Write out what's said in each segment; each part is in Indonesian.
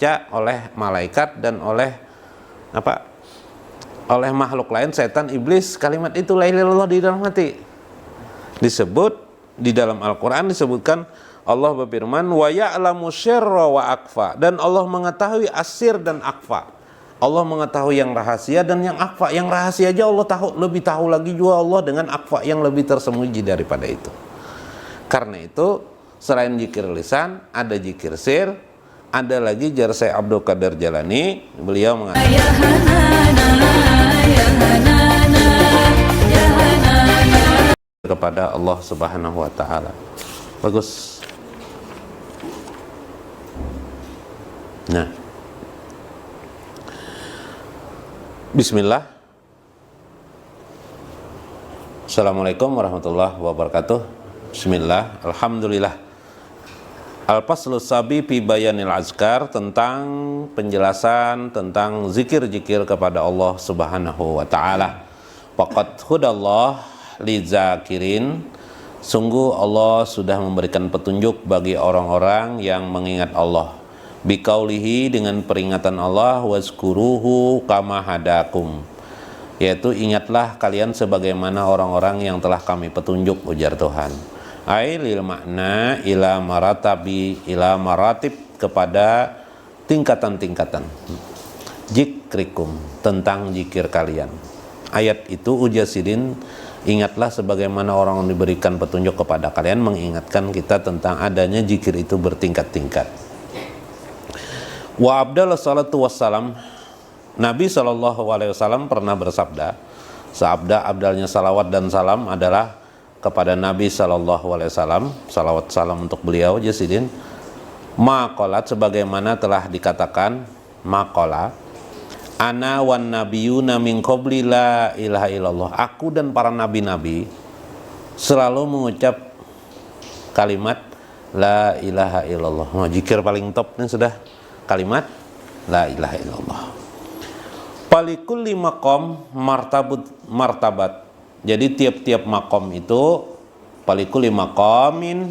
terbaca oleh malaikat dan oleh oleh makhluk lain, setan, iblis. Kalimat itu la ilaha illallah di dalam hati. Disebut di dalam Al-Qur'an, disebutkan Allah berfirman wa ya'lamu syirra wa akfa, dan Allah mengetahui asir dan akfa. Allah mengetahui yang rahasia dan yang akfa. Yang rahasia aja Allah tahu, lebih tahu lagi juga Allah dengan akfa yang lebih tersembunyi daripada itu. Karena itu selain zikir lisan, ada zikir sir, ada lagi jar Syekh Abdul Qadir Jalani, beliau mengatakan kepada Allah Subhanahu wa taala. Bagus. Nah, bismillah. Assalamualaikum warahmatullahi wabarakatuh. Bismillah, alhamdulillah. Al-Faslus Sabi fi Bayanil Azkar, tentang penjelasan tentang zikir-zikir kepada Allah Subhanahu wa taala. Faqad hudallah lizakirin, sungguh Allah sudah memberikan petunjuk bagi orang-orang yang mengingat Allah. Biqaulihi, dengan peringatan Allah, wazkuruhu kama hadakum, yaitu ingatlah kalian sebagaimana orang-orang yang telah kami petunjuk, ujar Tuhan. Ai lil makna ila maratib, kepada tingkatan-tingkatan. Zikrikum, tentang zikir kalian. Ayat itu ujasidin, ingatlah sebagaimana orang yang diberikan petunjuk kepada kalian, mengingatkan kita tentang adanya zikir itu bertingkat-tingkat. Wa abdallah salatu wassalam, Nabi SAW pernah bersabda, seabda abdalnya salawat dan salam adalah kepada Nabi SAW, salawat salam untuk beliau, jasidin, maqalat, sebagaimana telah dikatakan, maqala, ana wan nabiyuna min qabli la ilaha illallah, aku dan para nabi-nabi selalu mengucap kalimat la ilaha illallah. Zikir paling top ini sudah kalimat la ilaha illallah. Palikulli maqam martabat. Jadi tiap-tiap makom itu, palikulli maqamin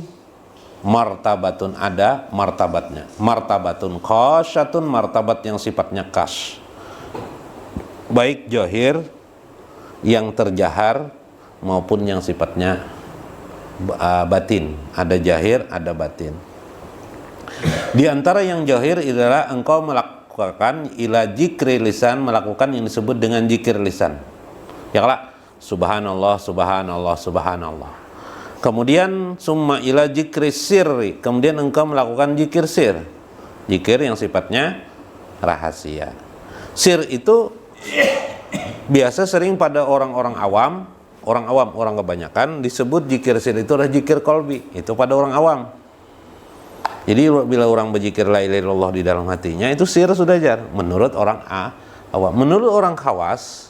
martabatun, ada martabatnya. Martabatun khasyatun, martabat yang sifatnya khas, baik jahir, yang terjahar, maupun yang sifatnya batin. Ada jahir, ada batin. Di antara yang jahir adalah engkau melakukan ila zikri lisan, melakukan yang disebut dengan zikir lisan. Ya kalau subhanallah, subhanallah, subhanallah. Kemudian summa ila zikri sirri, kemudian engkau melakukan zikir sir, zikir yang sifatnya rahasia. Sir itu biasa sering pada orang-orang awam, orang kebanyakan disebut zikir sir itu adalah zikir qalbi, itu pada orang awam. Jadi bila orang berzikir la ilaha illallah di dalam hatinya, itu sir sudah jar. Menurut orang awam, menurut orang khawas,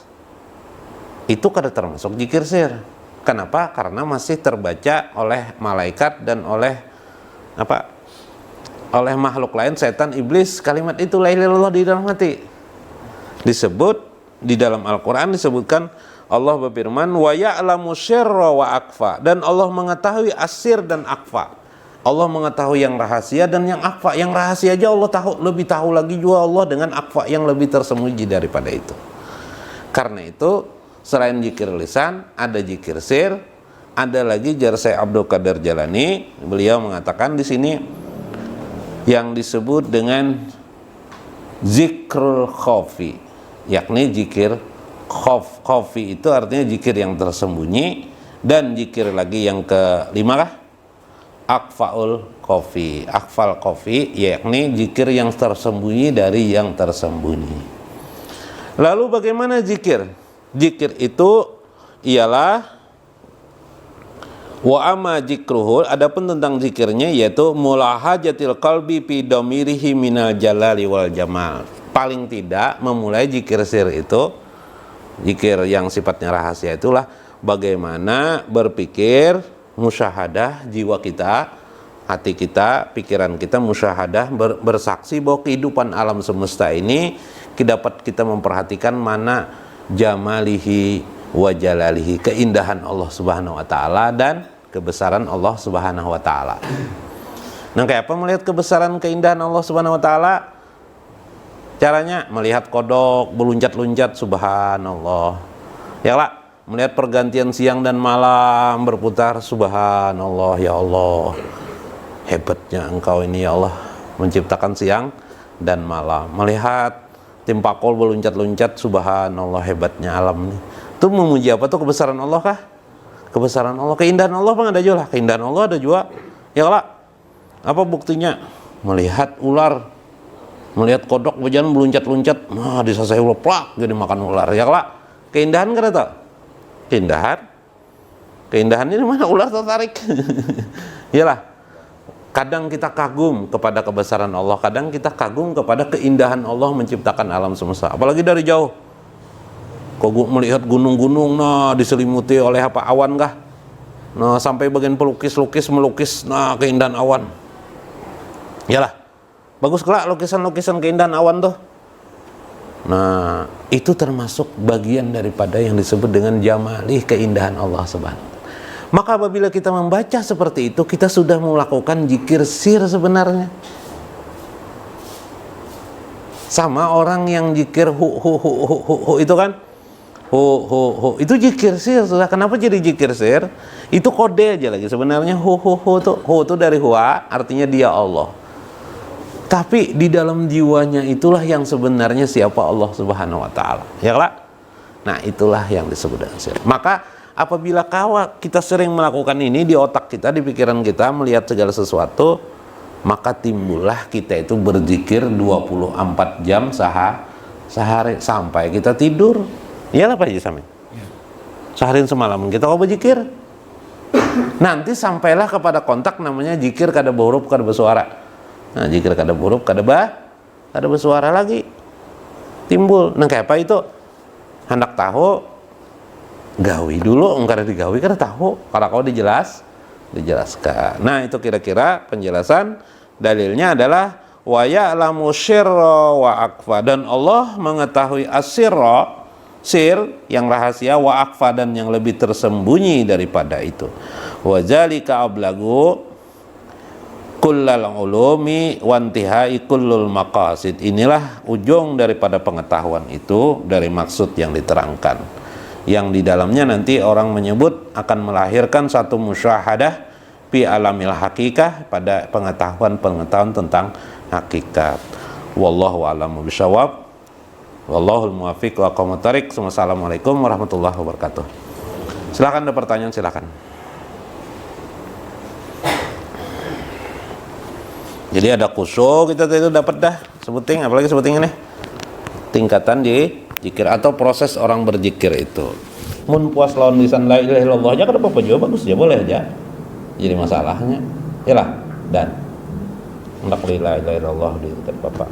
itu kada termasuk zikir sir. Kenapa? Karena masih terbaca oleh malaikat dan oleh oleh makhluk lain, setan, iblis. Kalimat itu la ilaha illallah di dalam hati. Disebut di dalam Al-Qur'an, disebutkan Allah berfirman wa ya'lamu syirra wa akfa, dan Allah mengetahui asir dan akfa. Allah mengetahui yang rahasia dan yang akfa. Yang rahasia aja Allah tahu, lebih tahu lagi juga Allah dengan akfa yang lebih tersembunyi daripada itu. Karena itu selain zikir lisan, ada zikir sir, ada lagi jar Syekh Abdul Qadir Jalani, beliau mengatakan di sini yang disebut dengan zikrul khafi, yakni zikir khafi itu artinya zikir yang tersembunyi, dan zikir lagi yang kelima lah akfaul khafi, akfal khafi, yakni zikir yang tersembunyi dari yang tersembunyi. Lalu bagaimana zikir? Zikir itu ialah wa amma zikruhu, adapun tentang zikirnya yaitu mulahajatil qalbi fi damirihi minal jalali wal jamal. Paling tidak memulai zikir sir itu, zikir yang sifatnya rahasia itulah bagaimana berpikir, musyahadah jiwa kita, hati kita, pikiran kita musyahadah, bersaksi bahwa kehidupan alam semesta ini dapat kita memperhatikan mana jamalihi wa jalalihi, keindahan Allah Subhanahu wa taala dan kebesaran Allah Subhanahu wa taala. Nah, kayak apa melihat kebesaran keindahan Allah Subhanahu wa taala? Caranya melihat kodok berluncat-luncat, subhanallah. Ya lah, melihat pergantian siang dan malam berputar, subhanallah, ya Allah. Hebatnya Engkau ini ya Allah, menciptakan siang dan malam. Melihat tim pakol berluncat-luncat, subhanallah, hebatnya alam ini. Itu memuji apa tuh? Kebesaran Allah kah? Kebesaran Allah, keindahan Allah bang, ada juga lah. Keindahan Allah ada juga. Ya lah, apa buktinya? Melihat ular, melihat kodok berjalan meluncat-luncat, nah disasai ular, plak, jadi makan ular. Ya lah, keindahan kan itu? Keindahan ini mana ular tertarik? Iyalah. Kadang kita kagum kepada kebesaran Allah, kadang kita kagum kepada keindahan Allah menciptakan alam semesta. Apalagi dari jauh, kok melihat gunung-gunung, nah diselimuti oleh apa, awan kah? Nah sampai bagian melukis, nah keindahan awan. Iyalah, bagus kelak lukisan-lukisan keindahan awan tuh. Nah itu termasuk bagian daripada yang disebut dengan jamalih, keindahan Allah subhanahu. Maka apabila kita membaca seperti itu, kita sudah melakukan zikir sir sebenarnya. Sama orang yang zikir hu itu kan, hu itu zikir sir sudah. Kenapa jadi zikir sir? Itu kode aja lagi sebenarnya. Hu itu dari huwa, artinya dia Allah. Tapi di dalam jiwanya itulah yang sebenarnya siapa Allah subhanahu wa ta'ala. Ya lah. Nah itulah yang disebut dengan sir. Maka apabila kita sering melakukan ini di otak kita, di pikiran kita, melihat segala sesuatu, maka timbullah kita itu berzikir 24 jam sehari sampai kita tidur. Iyalah Pak Haji Samin. Seharian semalam kita kok berzikir. Nanti sampailah kepada kontak namanya zikir kada huruf kada bersuara. Nah, zikir kada huruf kada bersuara lagi. Timbul. Nah, kayak apa itu? Hendak tahu, gawi dulu, enggak ada digawi kada tahu. Kalau kau dijelaskan. Nah, itu kira-kira penjelasan. Dalilnya adalah wa ya'lamu sirra wa akfa, dan Allah mengetahui asirra, sir yang rahasia, wa akfa dan yang lebih tersembunyi daripada itu. Wa zalika ablagu kullal ulumi wa intihai kullul maqasid. Inilah ujung daripada pengetahuan itu dari maksud yang diterangkan, yang di dalamnya nanti orang menyebut akan melahirkan satu musyahadah fi alamil hakikah, pada pengetahuan tentang hakikat. Wallahu a'lamu bishawab. Wallahul muwaffiq wa aqwamut thariq. Wassalamualaikum warahmatullahi wabarakatuh. Silakan, ada pertanyaan, silakan. Jadi ada khusyuk kita itu dapat dah sebuting, apalagi sebuting ini tingkatan di zikir atau proses orang berzikir itu. Mun puas lawan lisan la ilaha illallah aja kada apa-apa juga, bagus aja, boleh aja. Jadi masalahnya, yalah, dan hendak la ilaha illallah di tempat Bapak.